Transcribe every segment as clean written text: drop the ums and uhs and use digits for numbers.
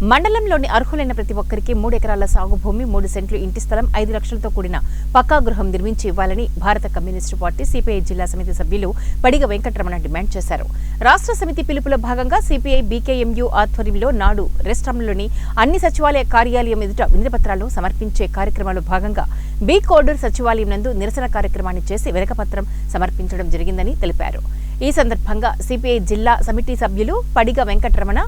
మండలంలోని అర్హులైన ప్రతి ఒక్కరికి 3 ఎకరాల సాగు భూమి, 3 సెంట్లు ఇంటి స్థలం, 5 లక్షలతో కూడిన పక్కా గృహం నిర్మించి ఇవ్వాలని భారత కమ్యూనిస్టు పార్టీ సిపిఐ జిల్లా సమితి సభ్యులు పడిగ వెంకటరమణ డిమాండ్ చేశారు. రాష్ట్ర సమితి పిలుపులో భాగంగా సిపిఐ బీకేఎంయు ఆధ్వర్యంలో నాడు రెస్టారెంట్లోని అన్ని సచివాలయ కార్యాలయం ఎదుట వినతిపత్రాలు సమర్పించే కార్యక్రమంలో భాగంగా బి కోడూరు సచివాలయం నందు నిరసన కార్యక్రమాన్ని చేసి వినతిపత్రం సమర్పించడం జరిగిందని తెలిపారు. ఈ సందర్భంగా సిపిఐ జిల్లా సమితి సభ్యులు పడిగ వెంకటరమణ,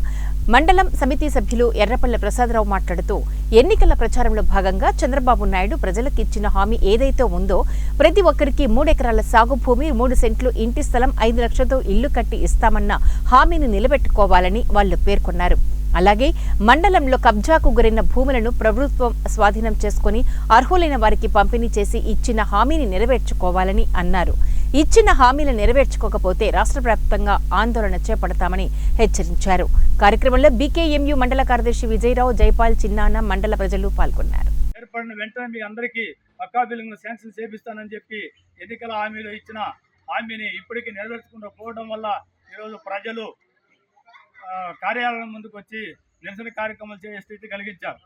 మండలం సమితి సభ్యులు ఎర్రపల్లె ప్రసాదరావు మాట్లాడుతూ ఎన్నికల ప్రచారంలో భాగంగా చంద్రబాబు నాయుడు ప్రజలకు ఇచ్చిన హామీ ఏదైతే ఉందో ప్రతి ఒక్కరికి 3 ఎకరాల సాగు భూమి, 3 సెంట్లు ఇంటి స్థలం, 5 లక్షలతో ఇల్లు కట్టి ఇస్తామన్న హామీని నిలబెట్టుకోవాలని వాళ్లు పేర్కొన్నారు. అలాగే మండలంలో కబ్జాకు గురైన భూములను ప్రభుత్వం స్వాధీనం చేసుకుని అర్హులైన వారికి పంపిణీ చేసి ఇచ్చిన హామీని నెరవేర్చుకోవాలని అన్నారు. ఇచ్చిన హామీలు నెరవేర్చుకోకపోతే రాష్ట్ర వ్యాప్తంగా ఆందోళన చేపడతామని హెచ్చరించారు. కార్యక్రమంలో బీకేఎంయు మండల కార్యదర్శి విజయరావు, జైపాల్, చిన్నాన్న, మండల ప్రజలు పాల్గొన్నారు. ఏర్పడిన వెంటనే మీ అందరికీ పక్కా బిల్లును శాంక్షన్ చేపిస్తానని చెప్పి ఎన్నికల హామీలో ఇచ్చిన హామీని ఇప్పటికీ నెరవేర్చకపోవడం వల్ల ఈరోజు ప్రజలు కార్యాలయం ముందుకు వచ్చి నిరసన కార్యక్రమాలు చేసే స్థితి కలిగించారు.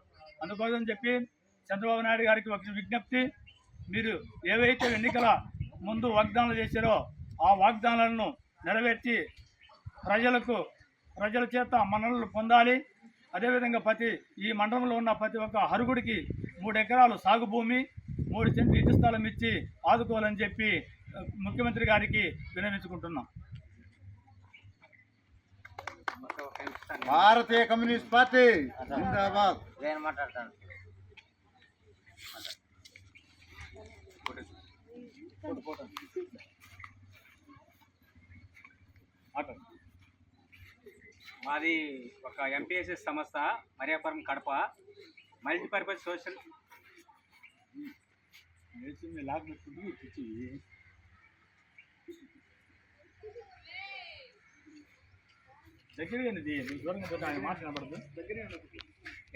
అందుకోసం చెప్పి చంద్రబాబు నాయుడు గారికి ఒక విజ్ఞప్తి, మీరు ఏవైతే ఎన్నికల ముందు వాగ్దానాలు చేశారో ఆ వాగ్దానాలను నెరవేర్చి ప్రజల చేత మన్ననలు పొందాలి. అదేవిధంగా ఈ మండలంలో ఉన్న ప్రతి ఒక్క అర్హుడికి 3 ఎకరాలు సాగు భూమి, 3 సెంట్లు ఇంటి స్థలం ఇచ్చి ఆదుకోవాలని చెప్పి ముఖ్యమంత్రి గారికి విన్నవించుకుంటున్నాం. భారతీయ కమ్యూనిస్ట్ పార్టీ జిందాబాద్. మాది ఒక ఎంపీఎస్ఎస్ సంస్థ Mariyapuram Kadapa multipurpose social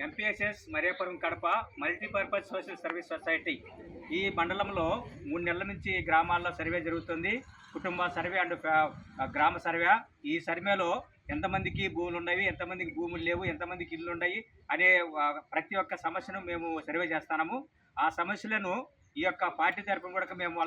ఎంపీఎస్ఎస్ Mariyapuram Kadapa multipurpose social service society ఈ మండలంలో 3 నెలల నుంచి గ్రామాల్లో సర్వే జరుగుతుంది. కుటుంబ సర్వే అండ్ గ్రామ సర్వే. ఈ సర్వేలో ఎంతమందికి భూములు ఉన్నాయి, ఎంతమందికి భూములు లేవు, ఎంతమందికి ఇల్లు ఉన్నాయి అనే ప్రతి ఒక్క సమస్యను మేము సర్వే చేస్తున్నాము. ఆ సమస్యలను ఈ యొక్క పార్టీ తరఫున కూడా మేము